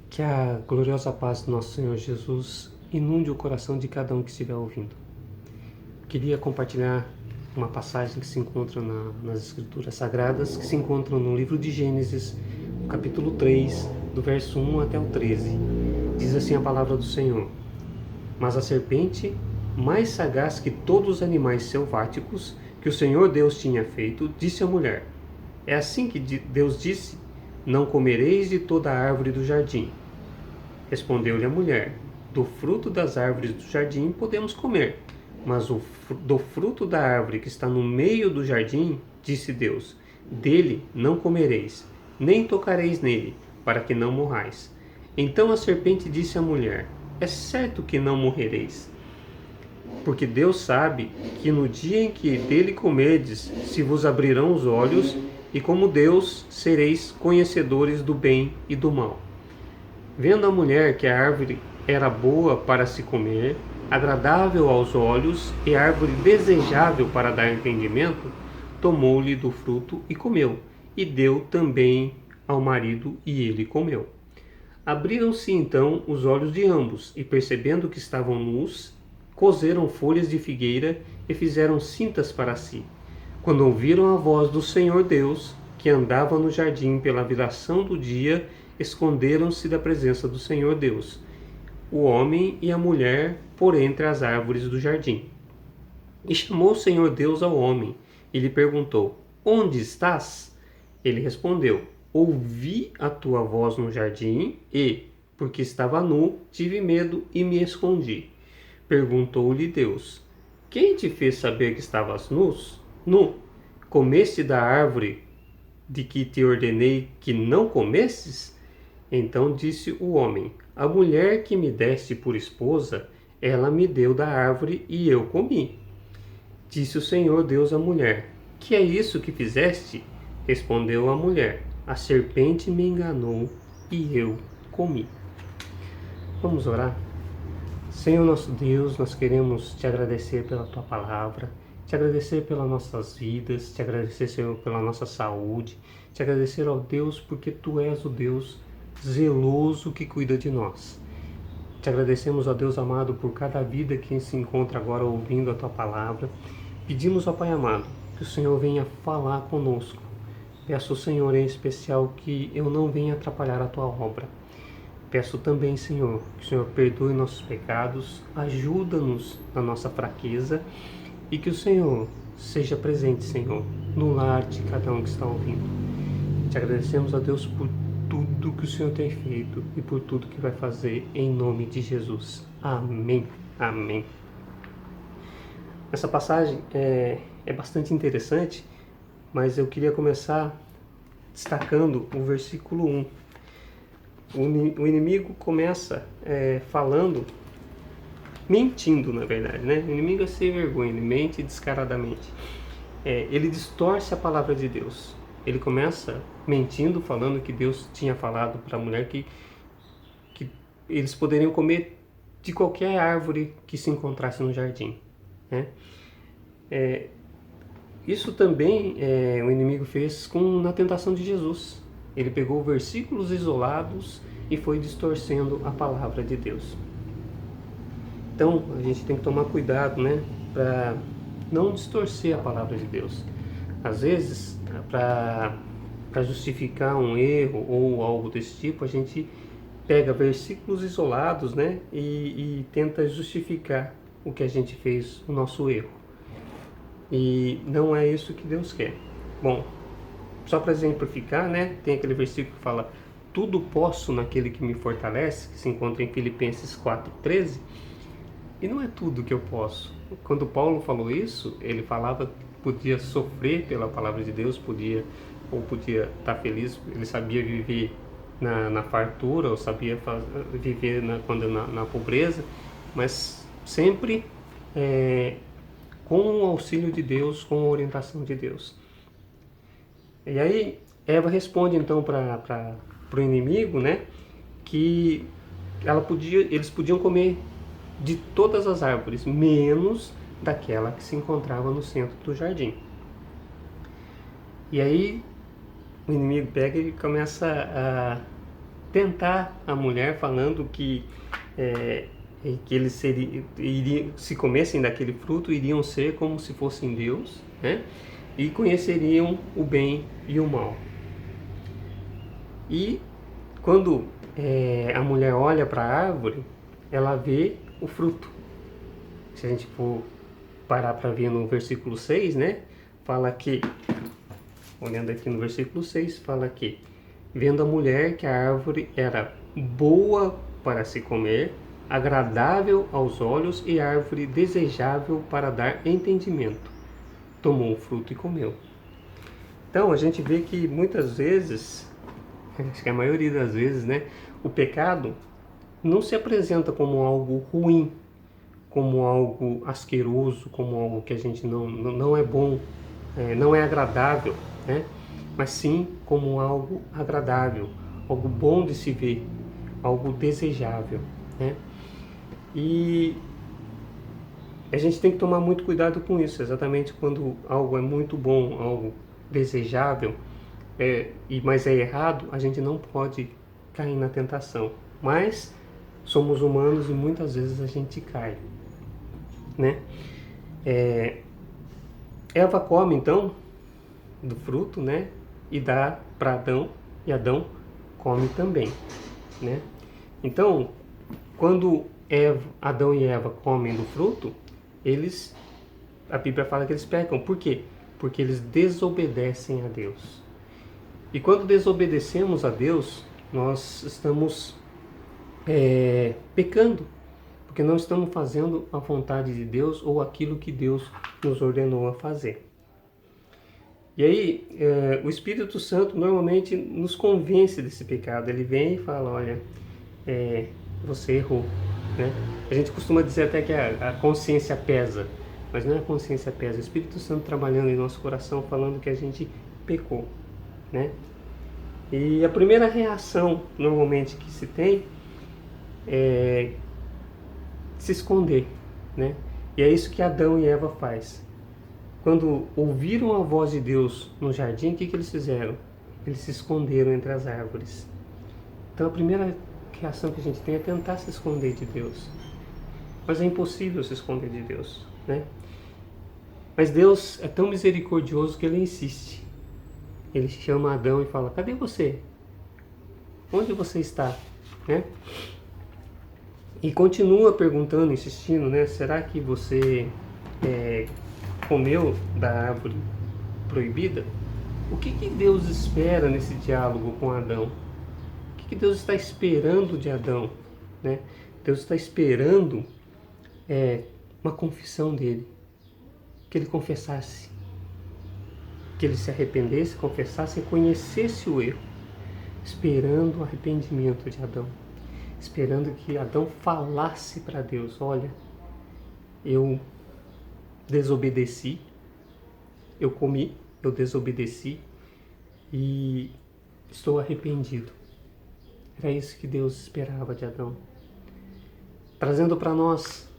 Que a gloriosa paz do nosso Senhor Jesus inunde o coração de cada um que estiver ouvindo. Queria compartilhar uma passagem que se encontra nas Escrituras Sagradas, que se encontra no livro de Gênesis, no capítulo 3, do verso 1 até o 13. Diz assim a palavra do Senhor: Mas a serpente, mais sagaz que todos os animais selváticos que o Senhor Deus tinha feito, disse à mulher: É assim que Deus disse: Não comereis de toda a árvore do jardim. Respondeu-lhe a mulher: Do fruto das árvores do jardim podemos comer, mas do fruto da árvore que está no meio do jardim, disse Deus: Dele não comereis, nem tocareis nele, para que não morrais. Então a serpente disse à mulher: É certo que não morrereis, porque Deus sabe que no dia em que dele comerdes, se vos abrirão os olhos, e como Deus sereis conhecedores do bem e do mal. Vendo a mulher que a árvore era boa para se comer, agradável aos olhos e árvore desejável para dar entendimento, tomou-lhe do fruto e comeu, e deu também ao marido, e ele comeu. Abriram-se então os olhos de ambos, e percebendo que estavam nus, coseram folhas de figueira e fizeram cintas para si. Quando ouviram a voz do Senhor Deus, que andava no jardim pela viração do dia, esconderam-se da presença do Senhor Deus, o homem e a mulher, por entre as árvores do jardim. E chamou o Senhor Deus ao homem, e lhe perguntou: Onde estás? Ele respondeu: Ouvi a tua voz no jardim e, porque estava nu, tive medo e me escondi. Perguntou-lhe Deus: Quem te fez saber que estavas nu? Comeste da árvore de que te ordenei que não comesses? Então disse o homem: A mulher que me deste por esposa, ela me deu da árvore e eu comi. Disse o Senhor Deus à mulher: Que é isso que fizeste? Respondeu a mulher: A serpente me enganou e eu comi. Vamos orar? Senhor nosso Deus, nós queremos te agradecer pela tua palavra, te agradecer pelas nossas vidas, te agradecer, Senhor, pela nossa saúde, te agradecer, ó Deus, porque tu és o Deus zeloso que cuida de nós. Te agradecemos, ó Deus amado, por cada vida que se encontra agora ouvindo a tua palavra. Pedimos, ó Pai amado, que o Senhor venha falar conosco. Peço, Senhor, em especial, que eu não venha atrapalhar a tua obra. Peço também, Senhor, que o Senhor perdoe nossos pecados, ajuda-nos na nossa fraqueza e que o Senhor seja presente, Senhor, no lar de cada um que está ouvindo. Te agradecemos, ó Deus, por tudo que o Senhor tem feito e por tudo que vai fazer, em nome de Jesus. Amém. Amém. Essa passagem é bastante interessante, mas eu queria começar destacando o versículo 1. O inimigo começa falando, mentindo, na verdade, né? O inimigo é sem vergonha, ele mente descaradamente. Ele distorce a palavra de Deus. Ele começa mentindo, falando que Deus tinha falado para a mulher que eles poderiam comer de qualquer árvore que se encontrasse no jardim, né? Isso também o inimigo fez na tentação de Jesus. Ele pegou versículos isolados e foi distorcendo a palavra de Deus. Então, a gente tem que tomar cuidado, né, para não distorcer a palavra de Deus. Às vezes, para justificar um erro ou algo desse tipo, a gente pega versículos isolados, né, e tenta justificar o que a gente fez, o nosso erro. E não é isso que Deus quer. Bom, só para exemplificar, né, tem aquele versículo que fala: Tudo posso naquele que me fortalece, que se encontra em Filipenses 4,13. E não é tudo que eu posso. Quando Paulo falou isso, ele falava que podia sofrer pela palavra de Deus, podia estar feliz, ele sabia viver na fartura, ou sabia viver na pobreza, mas sempre com o auxílio de Deus, com a orientação de Deus. E aí Eva responde então para o inimigo, né, que eles podiam comer de todas as árvores, menos daquela que se encontrava no centro do jardim. E aí o inimigo pega e começa tentar a mulher falando que eles iriam, se comessem daquele fruto, iriam ser como se fossem Deus, né? E conheceriam o bem e o mal. E quando a mulher olha para a árvore, ela vê o fruto. Se a gente for parar para ver no versículo 6, né? Fala que, olhando aqui no versículo 6, fala que, vendo a mulher que a árvore era boa para se comer, agradável aos olhos e árvore desejável para dar entendimento, tomou o fruto e comeu. Então a gente vê que muitas vezes, acho que a maioria das vezes, né, o pecado não se apresenta como algo ruim, como algo asqueroso, como algo que a gente não é bom, não é agradável, né? Mas sim como algo agradável, algo bom de se ver, algo desejável, né? E a gente tem que tomar muito cuidado com isso, exatamente quando algo é muito bom, algo desejável, mas é errado, a gente não pode cair na tentação. Mas somos humanos e muitas vezes a gente cai, né? Eva come então do fruto, né? E dá para Adão, e Adão come também, né? Então, quando Adão e Eva comem do fruto, a Bíblia fala que eles pecam. Por quê? Porque eles desobedecem a Deus. E quando desobedecemos a Deus, nós estamos pecando, porque não estamos fazendo a vontade de Deus ou aquilo que Deus nos ordenou a fazer. E aí, o Espírito Santo normalmente nos convence desse pecado. Ele vem e fala, olha, você errou, né? A gente costuma dizer até que a consciência pesa, mas não é a consciência pesa, é o Espírito Santo trabalhando em nosso coração, falando que a gente pecou, né? E a primeira reação, normalmente, que se tem é se esconder, né? E é isso que Adão e Eva faz. Quando ouviram a voz de Deus no jardim, o que eles fizeram? Eles se esconderam entre as árvores. Então a primeira reação que a gente tem é tentar se esconder de Deus. Mas é impossível se esconder de Deus, né? Mas Deus é tão misericordioso que Ele insiste. Ele chama Adão e fala, cadê você? Onde você está? Né? E continua perguntando, insistindo, né? Será que você comeu da árvore proibida? O que Deus espera nesse diálogo com Adão? O que Deus está esperando de Adão? Né? Deus está esperando uma confissão dele. Que ele confessasse. Que ele se arrependesse, confessasse e conhecesse o erro. Esperando o arrependimento de Adão. Esperando que Adão falasse para Deus, olha, eu desobedeci, eu comi, eu desobedeci e estou arrependido. Era isso que Deus esperava de Adão. Trazendo para nós,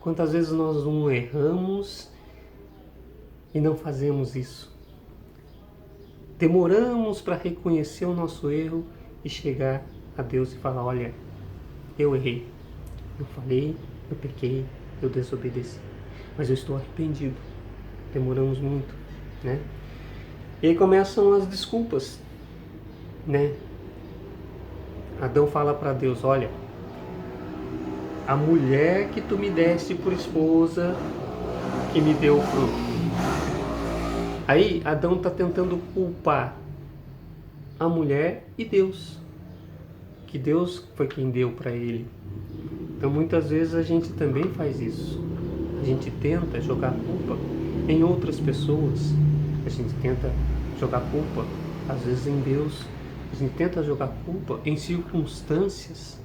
quantas vezes nós não erramos e não fazemos isso. Demoramos para reconhecer o nosso erro e chegar a Deus e falar, olha, eu errei, eu falei, eu pequei, eu desobedeci, mas eu estou arrependido. Demoramos muito, né? E aí começam as desculpas, né? Adão fala para Deus, olha, a mulher que tu me deste por esposa, que me deu o fruto. Aí Adão está tentando culpar a mulher e Deus, que Deus foi quem deu para ele. Então muitas vezes a gente também faz isso. A gente tenta jogar culpa em outras pessoas. A gente tenta jogar culpa, às vezes, em Deus. A gente tenta jogar culpa em circunstâncias.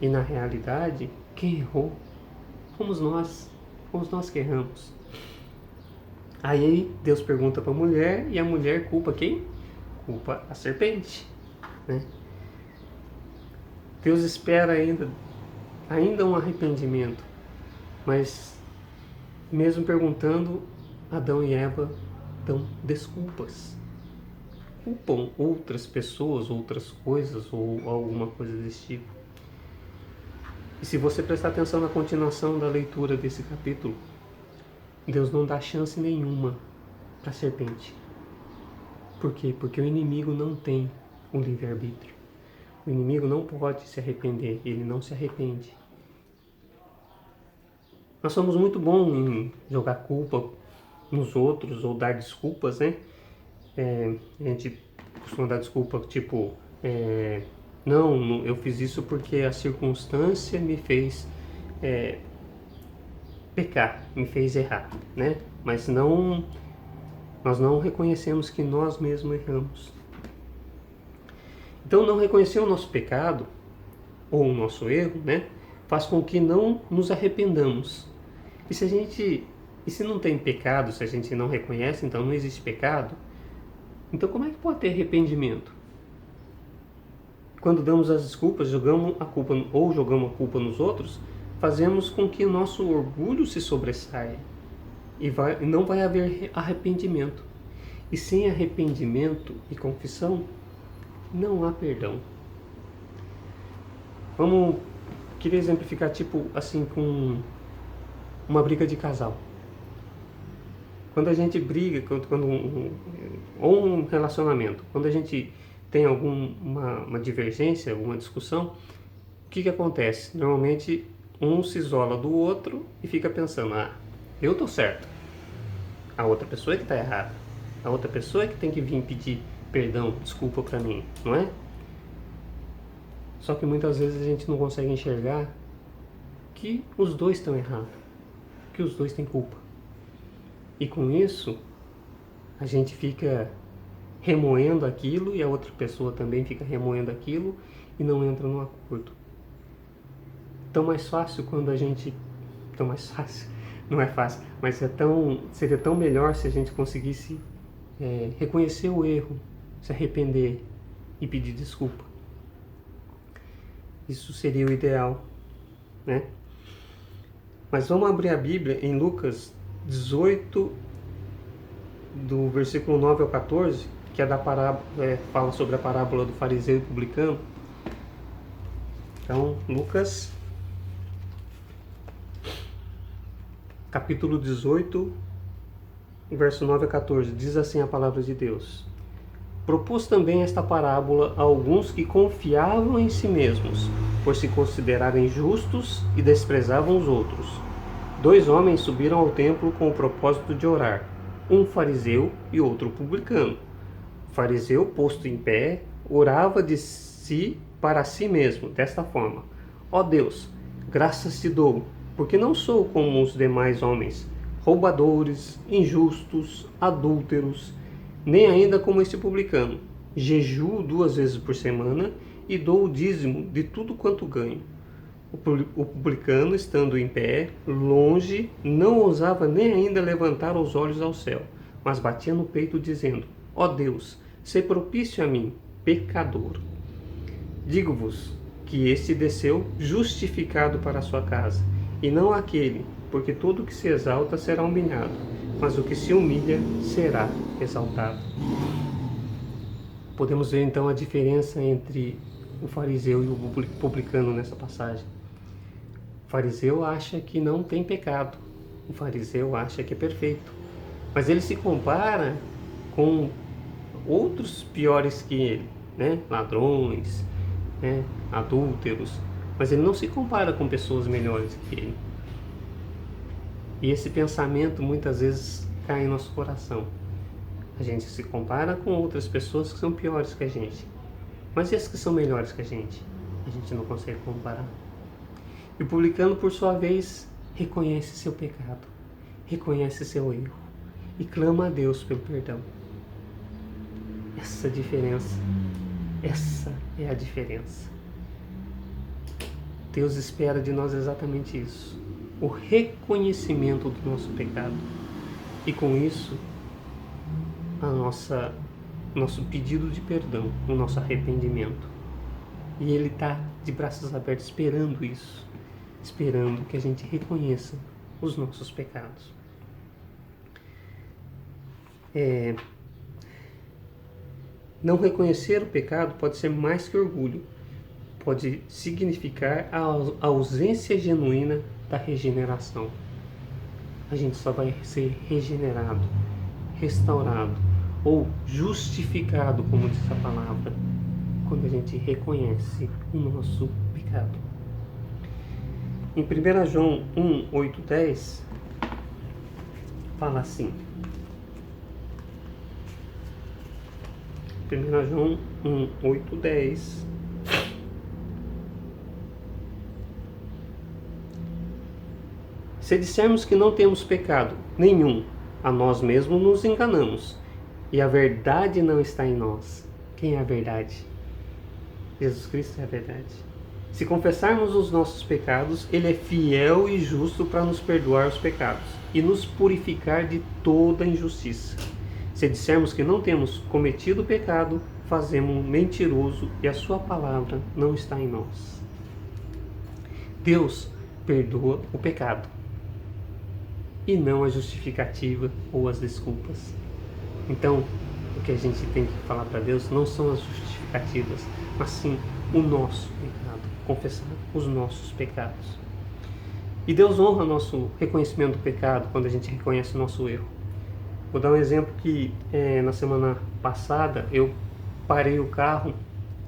E na realidade, quem errou fomos nós. Fomos nós que erramos. Aí Deus pergunta para a mulher e a mulher culpa quem? Culpa a serpente, né? Deus espera ainda um arrependimento, mas mesmo perguntando, Adão e Eva dão desculpas. culpam outras pessoas, outras coisas ou alguma coisa desse tipo. E se você prestar atenção na continuação da leitura desse capítulo, Deus não dá chance nenhuma para a serpente. Por quê? Porque o inimigo não tem o livre-arbítrio. O inimigo não pode se arrepender, ele não se arrepende. Nós somos muito bons em jogar culpa nos outros ou dar desculpas, né? A gente costuma dar desculpa tipo, não, eu fiz isso porque a circunstância me fez pecar, me fez errar, né? Mas nós não reconhecemos que nós mesmos erramos. Então, não reconhecer o nosso pecado ou o nosso erro, né, faz com que não nos arrependamos. E se não tem pecado, se a gente não reconhece, então não existe pecado. Então, como é que pode ter arrependimento? Quando damos as desculpas, jogamos a culpa nos outros, fazemos com que o nosso orgulho se sobressaia e não vai haver arrependimento. E sem arrependimento e confissão, não há perdão. Queria exemplificar tipo assim com uma briga de casal. Quando a gente briga, ou um relacionamento, quando a gente tem alguma divergência, alguma discussão, o que acontece? Normalmente um se isola do outro e fica pensando, eu tô certo, a outra pessoa é que tá errada, a outra pessoa é que tem que vir pedir perdão, desculpa pra mim, não é? Só que muitas vezes a gente não consegue enxergar que os dois estão errados, que os dois têm culpa. E com isso, a gente fica remoendo aquilo e a outra pessoa também fica remoendo aquilo e não entra num acordo. Tão mais fácil quando a gente... Tão mais fácil, não é fácil, mas seria tão melhor se a gente conseguisse reconhecer o erro, se arrepender e pedir desculpa. Isso seria o ideal, né? Mas vamos abrir a Bíblia em Lucas 18, do versículo 9 ao 14, que é fala sobre a parábola do fariseu e publicano. Então, Lucas, capítulo 18, verso 9 a 14, diz assim a palavra de Deus. Propôs também esta parábola a alguns que confiavam em si mesmos, por se considerarem justos e desprezavam os outros. 2 homens subiram ao templo com o propósito de orar, um fariseu e outro publicano. O fariseu, posto em pé, orava de si para si mesmo, desta forma: Ó Deus, graças te dou, porque não sou como os demais homens, roubadores, injustos, adúlteros, nem ainda como este publicano. Jejuo 2 vezes por semana e dou o dízimo de tudo quanto ganho. O publicano, estando em pé, longe, não ousava nem ainda levantar os olhos ao céu, mas batia no peito, dizendo: Ó Deus, sê propício a mim, pecador. Digo-vos que este desceu justificado para a sua casa, e não aquele, porque todo o que se exalta será humilhado, mas o que se humilha será exaltado. Podemos ver então a diferença entre o fariseu e o publicano nessa passagem. O fariseu acha que não tem pecado, o fariseu acha que é perfeito, mas ele se compara com outros piores que ele, né? Ladrões, né? Adúlteros, mas ele não se compara com pessoas melhores que ele. E esse pensamento muitas vezes cai em nosso coração. A gente se compara com outras pessoas que são piores que a gente, mas e as que são melhores que a gente não consegue comparar. E o publicano, por sua vez, reconhece seu pecado, reconhece seu erro e clama a Deus pelo perdão. Essa é a diferença. Deus espera de nós exatamente isso, o reconhecimento do nosso pecado. E com isso, nosso pedido de perdão, o nosso arrependimento. E Ele está de braços abertos esperando isso, esperando que a gente reconheça os nossos pecados. Não reconhecer o pecado pode ser mais que orgulho. Pode significar a ausência genuína da regeneração. A gente só vai ser regenerado, restaurado ou justificado, como diz a palavra, quando a gente reconhece o nosso pecado. Em 1 João 1, 8, 10, fala assim. 1 João 1, 8, 10. Se dissermos que não temos pecado nenhum, a nós mesmos nos enganamos, e a verdade não está em nós. Quem é a verdade? Jesus Cristo é a verdade. Se confessarmos os nossos pecados, Ele é fiel e justo para nos perdoar os pecados e nos purificar de toda injustiça. Se dissermos que não temos cometido pecado, fazemos um mentiroso e a sua palavra não está em nós. Deus perdoa o pecado e não a justificativa ou as desculpas. Então, o que a gente tem que falar para Deus não são as justificativas, mas sim o nosso pecado, confessar os nossos pecados. E Deus honra nosso reconhecimento do pecado quando a gente reconhece o nosso erro. Vou dar um exemplo que na semana passada eu parei o carro,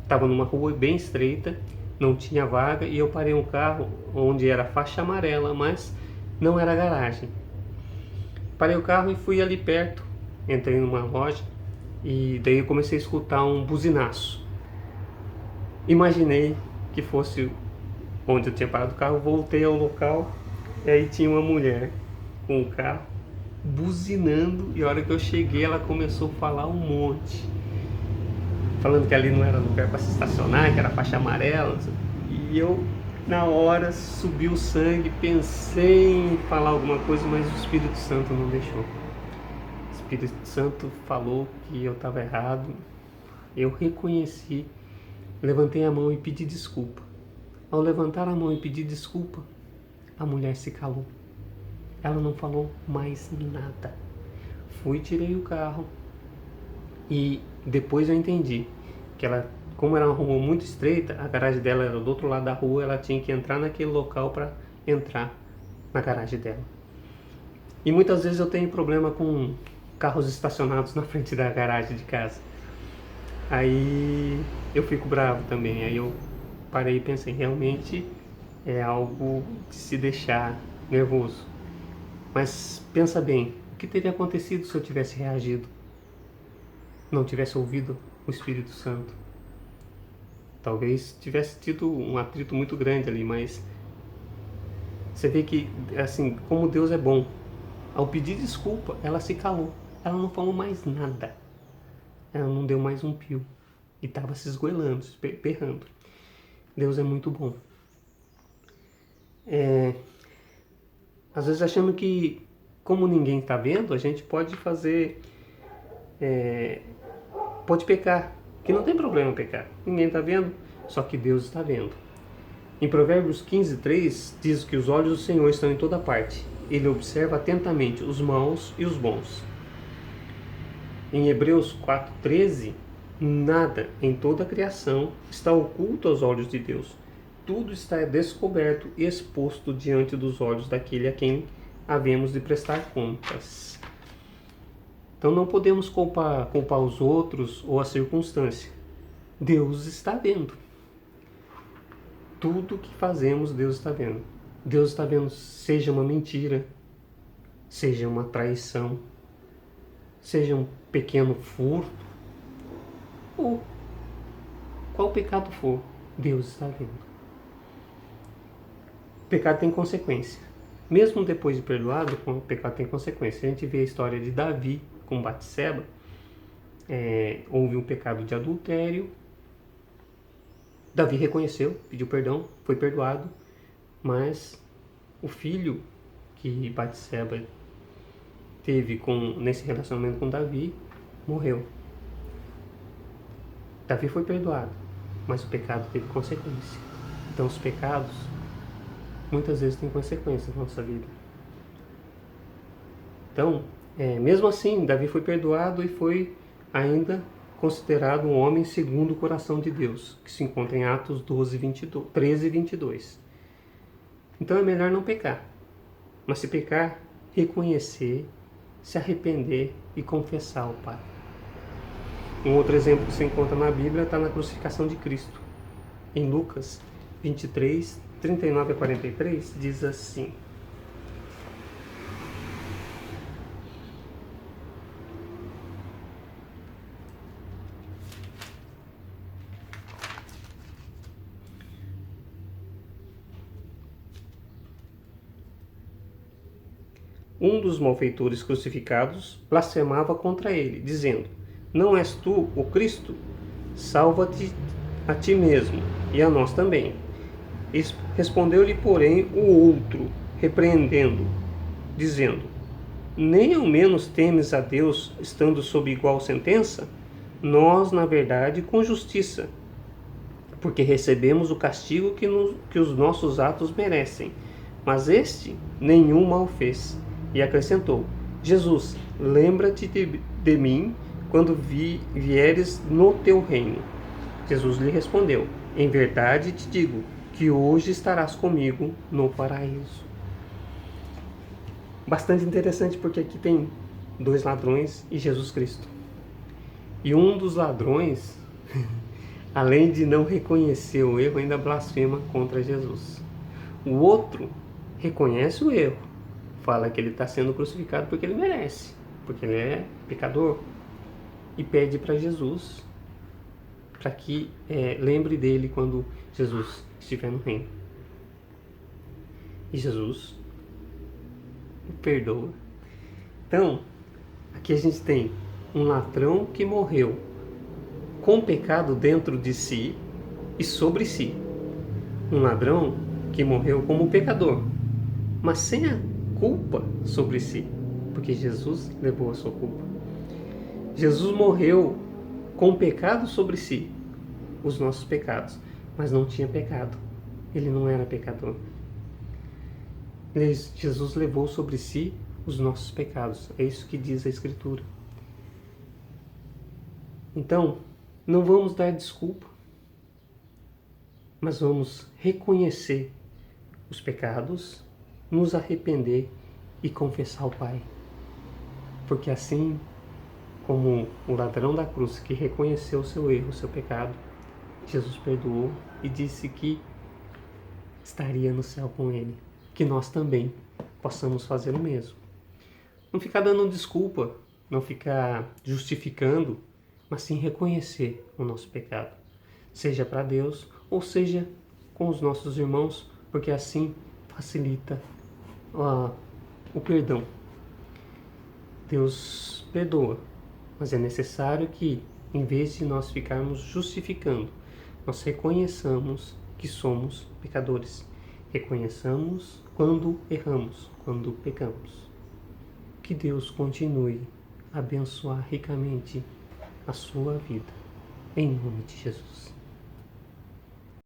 estava numa rua bem estreita, não tinha vaga, e eu parei um carro onde era faixa amarela, mas não era garagem. Parei o carro e fui ali perto, entrei numa loja e daí eu comecei a escutar um buzinaço. Imaginei que fosse onde eu tinha parado o carro, voltei ao local e aí tinha uma mulher com o carro buzinando, e a hora que eu cheguei ela começou a falar um monte, falando que ali não era lugar para se estacionar, que era faixa amarela, e eu na hora subiu o sangue, pensei em falar alguma coisa, mas o Espírito Santo não deixou. O Espírito Santo falou que eu estava errado, eu reconheci, levantei a mão e pedi desculpa. Ao levantar a mão e pedir desculpa, a mulher se calou. Ela não falou mais nada. Fui, tirei o carro e depois eu entendi que ela, como era uma rua muito estreita, a garagem dela era do outro lado da rua, ela tinha que entrar naquele local para entrar na garagem dela. E muitas vezes eu tenho problema com carros estacionados na frente da garagem de casa. Aí eu fico bravo também. Aí eu parei e pensei, realmente é algo de se deixar nervoso. Mas pensa bem, o que teria acontecido se eu tivesse reagido? Não tivesse ouvido o Espírito Santo? Talvez tivesse tido um atrito muito grande ali, mas você vê que, assim, como Deus é bom. Ao pedir desculpa, ela se calou. Ela não falou mais nada. Ela não deu mais um pio. E estava se esgoelando, se berrando. Deus é muito bom. Às vezes achamos que, como ninguém está vendo, a gente pode fazer... pode pecar. Que não tem problema pecar. Ninguém está vendo, só que Deus está vendo. Em Provérbios 15:3 diz que os olhos do Senhor estão em toda parte. Ele observa atentamente os maus e os bons. Em Hebreus 4:13, nada em toda a criação está oculto aos olhos de Deus. Tudo está descoberto e exposto diante dos olhos daquele a quem havemos de prestar contas. Então não podemos culpar os outros ou a circunstância. Deus está vendo. Tudo que fazemos, Deus está vendo. Deus está vendo, seja uma mentira, seja uma traição, seja um pequeno furto, ou qual pecado for, Deus está vendo. O pecado tem consequência. Mesmo depois de perdoado, o pecado tem consequência. A gente vê a história de Davi com Batseba. Houve um pecado de adultério. Davi reconheceu, pediu perdão, foi perdoado. Mas o filho que Batseba teve nesse relacionamento com Davi morreu. Davi foi perdoado, mas o pecado teve consequência. Então os pecados muitas vezes têm consequências na nossa vida. Então, mesmo assim, Davi foi perdoado e foi ainda considerado um homem segundo o coração de Deus, que se encontra em Atos 13 e 22. Então é melhor não pecar, mas se pecar, reconhecer, se arrepender e confessar ao Pai. Um outro exemplo que se encontra na Bíblia está na crucificação de Cristo. Em Lucas 23, 39 a 43, diz assim: um dos malfeitores crucificados blasfemava contra ele, dizendo: não és tu o Cristo? Salva-te a ti mesmo e a nós também. Respondeu-lhe, porém, o outro, repreendendo, dizendo: nem ao menos temes a Deus, estando sob igual sentença? Nós, na verdade, com justiça, porque recebemos o castigo que os nossos atos merecem. Mas este nenhum mal fez. E acrescentou: Jesus, lembra-te de mim quando vieres no teu reino. Jesus lhe respondeu: em verdade te digo que hoje estarás comigo no paraíso. Bastante interessante, porque aqui tem dois ladrões e Jesus Cristo. E um dos ladrões, além de não reconhecer o erro, ainda blasfema contra Jesus. O outro reconhece o erro, fala que ele está sendo crucificado porque ele merece, porque ele é pecador, e pede para Jesus para que lembre dele quando Jesus estiver no reino. E Jesus o perdoa. Então, aqui a gente tem um ladrão que morreu com pecado dentro de si e sobre si. Um ladrão que morreu como pecador, mas sem a culpa sobre si, porque Jesus levou a sua culpa. Jesus morreu com pecado sobre si, os nossos pecados, mas não tinha pecado. Ele não era pecador. Jesus levou sobre si os nossos pecados. É isso que diz a Escritura. Então, não vamos dar desculpa, mas vamos reconhecer os pecados, nos arrepender e confessar ao Pai. Porque assim como o ladrão da cruz que reconheceu o seu erro, o seu pecado, Jesus perdoou e disse que estaria no céu com ele. Que nós também possamos fazer o mesmo. Não ficar dando desculpa, não ficar justificando, mas sim reconhecer o nosso pecado. Seja para Deus ou seja com os nossos irmãos, porque assim facilita o perdão. Deus perdoa, mas é necessário que, em vez de nós ficarmos justificando, nós reconheçamos que somos pecadores. Reconheçamos quando erramos, quando pecamos. Que Deus continue a abençoar ricamente a sua vida. Em nome de Jesus.